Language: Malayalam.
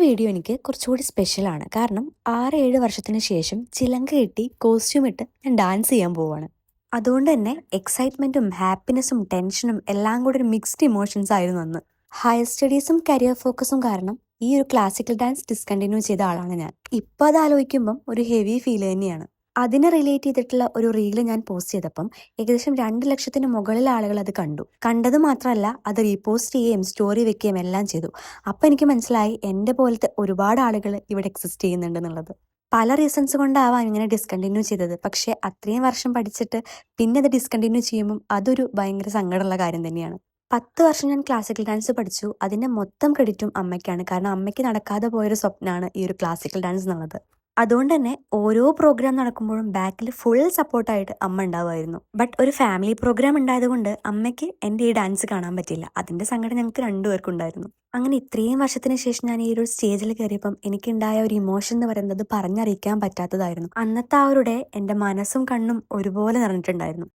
വീഡിയോ എനിക്ക് കുറച്ചുകൂടി സ്പെഷ്യലാണ്. കാരണം 6-7 വർഷത്തിന് ശേഷം ചിലങ്ക കെട്ടി കോസ്റ്റ്യൂം ഇട്ട് ഞാൻ ഡാൻസ് ചെയ്യാൻ പോവാണ്. അതുകൊണ്ട് തന്നെ എക്സൈറ്റ്മെന്റും ഹാപ്പിനെസ്സും ടെൻഷനും എല്ലാം കൂടി ഒരു മിക്സ്ഡ് ഇമോഷൻസ് ആയിരുന്നു അന്ന്. ഹയർ സ്റ്റഡീസും കരിയർ ഫോക്കസും കാരണം ഈ ഒരു ക്ലാസിക്കൽ ഡാൻസ് ഡിസ്കണ്ടിന്യൂ ചെയ്ത ആളാണ് ഞാൻ. ഇപ്പോൾ അത് ആലോചിക്കുമ്പം ഒരു ഹെവി ഫീൽ തന്നെയാണ്. അതിനെ റിലേറ്റ് ചെയ്തിട്ടുള്ള ഒരു റീല് ഞാൻ പോസ്റ്റ് ചെയ്തപ്പം ഏകദേശം 2 ലക്ഷത്തിന് മുകളിൽ ആളുകൾ അത് കണ്ടു. കണ്ടത് മാത്രമല്ല അത് റീപോസ്റ്റ് ചെയ്യുകയും സ്റ്റോറി വെക്കുകയും എല്ലാം ചെയ്തു. അപ്പം എനിക്ക് മനസ്സിലായി എൻ്റെ പോലത്തെ ഒരുപാട് ആളുകൾ ഇവിടെ എക്സിസ്റ്റ് ചെയ്യുന്നുണ്ടെന്നുള്ളത്. പല റീസൺസ് കൊണ്ടാവാം ഇങ്ങനെ ഡിസ്കണ്ടിന്യൂ ചെയ്തത്. പക്ഷേ അത്രയും വർഷം പഠിച്ചിട്ട് പിന്നെ അത് ഡിസ്കണ്ടിന്യൂ ചെയ്യുമ്പം അതൊരു ഭയങ്കര സങ്കടമുള്ള കാര്യം തന്നെയാണ്. 10 വർഷം ഞാൻ ക്ലാസിക്കൽ ഡാൻസ് പഠിച്ചു. അതിൻ്റെ മൊത്തം ക്രെഡിറ്റും അമ്മയ്ക്കാണ്. കാരണം അമ്മയ്ക്ക് നടക്കാതെ പോയൊരു സ്വപ്നമാണ് ഈ ഒരു ക്ലാസിക്കൽ ഡാൻസ് എന്നുള്ളത്. അതുകൊണ്ട് തന്നെ ഓരോ പ്രോഗ്രാം നടക്കുമ്പോഴും ബാക്കിൽ ഫുൾ സപ്പോർട്ടായിട്ട് അമ്മ ഉണ്ടാവുമായിരുന്നു. ബട്ട് ഒരു ഫാമിലി പ്രോഗ്രാം ഉണ്ടായതുകൊണ്ട് അമ്മയ്ക്ക് എൻ്റെ ഈ ഡാൻസ് കാണാൻ പറ്റില്ല. അതിൻ്റെ സങ്കടം ഞങ്ങൾക്ക് രണ്ടുപേർക്കും ഉണ്ടായിരുന്നു. അങ്ങനെ ഇത്രയും വർഷത്തിന് ശേഷം ഞാൻ ഈ ഒരു സ്റ്റേജിൽ കയറിയപ്പം എനിക്കുണ്ടായ ഒരു ഇമോഷൻ എന്ന് പറയുന്നത് പറഞ്ഞറിയിക്കാൻ പറ്റാത്തതായിരുന്നു. അന്നത്തെ ആ ഒരു ഡേ എൻ്റെ മനസ്സും കണ്ണും ഒരുപോലെ നിറഞ്ഞിട്ടുണ്ടായിരുന്നു.